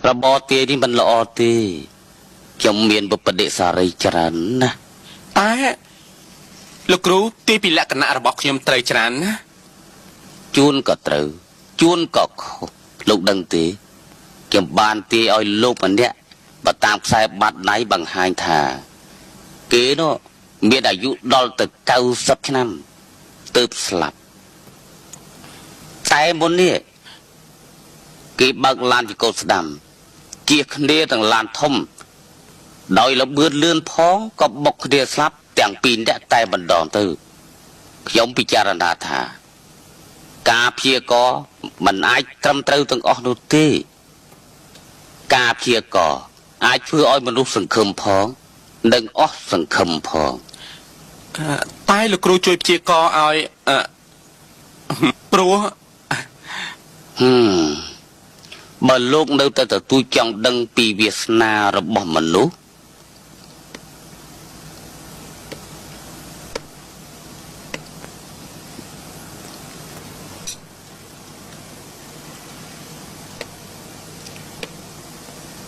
ระบอเตนี่มันละอเตจำเมียนบุปเดสารีจรันนะแต่ลูกครูตีปีละกันนะระบอกยมเตยจรันนะจูนก็เตอจูนก็ลูกดังตีเก็บบานตีเอาลูกมันเนี้ยมาตามสายบัดไหนบางหายทาเก๋เนาะเมียอายุดอลตึกเก้าสิบขนำตืบสลับแต่บนนี้เก็บบักลานจิโกสดำเกียร์เดียต่างลานทมโดยระเบิดเลื่อนพ้องก็บกเดียสลับแต่งปีนได้แต่บันดอนตื้อยมพิจารณาถากาเพียก็มันอายตรำเตาตั้งออกนุตีกาเพียก็อายเพื่ออ้อยมนุษย์สังคมพ้องดึงออกสังคมพ้องตายลูกครูช่วยเจียกอเอาปลัวบนโลกនៅតែទទួលចង់ដឹងពីវាសនារបស់មនុស្ស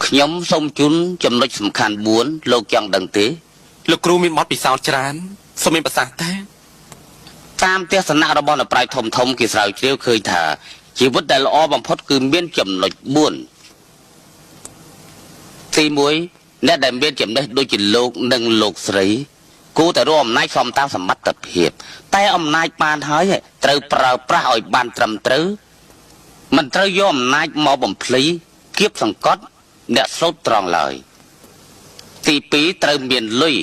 ខ្ញុំសូមជូនចំណុចសំខាន់4លោកចង់ដឹងទេលោកគ្រូមានបទពិសោធន៍ច្រើនសូមមានប្រសាសន៍តែតាមទស្សនៈរបស់អ្នកប្រាជ្ញធំៗគេស្រាវជ្រាវឃើញថាជីវិតដែលល្អបំផុតគឺមានចំណុច4ទី1អ្នកដែលមានចំណេះដូចជាលោកនិងលោកស្រីគួរតែរួមអំណាចសមតាមសមត្ថភាពតែអំណាចបានហើយត្រូវប្រើប្រាស់ឲ្យបានត្រឹមត្រូវមិនត្រូវយកអំណាចមកបំភ្លីគៀបសង្កត់អ្នកសូត្រត្រង់ឡើយទី2ត្រូវមានលុយ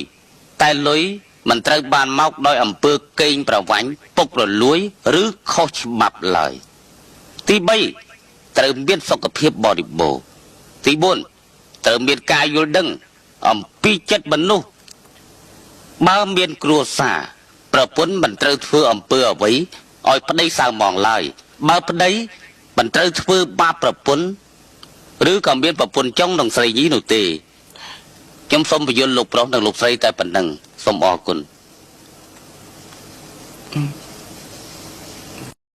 តែលុយមិនត្រូវបានមកដោយអំពើកេងប្រវ័ញ្ចពុករលួយឬខុសច្បាប់ឡើយទី3ត្រូវមានសុខភាពបរិបូរណ៍ទី4ត្រូវមានការយល់ដឹងអំពីចិត្តមនុស្សបើមានគ្រួសារប្រពន្ធមិនត្រូវធ្វើអំពើអ្វីឲ្យប្តីសៅมองឡើយបើប្តីមិនត្រូវធ្វើបាបប្រពន្ធឬក៏មានប្រពន្ធចុងនឹងស្រីញីនោះទេខ្ញុំសូមបញ្យល់លោកប្រុសនិងលោកស្រីតែប៉ុណ្ណឹងសូមអរគុណ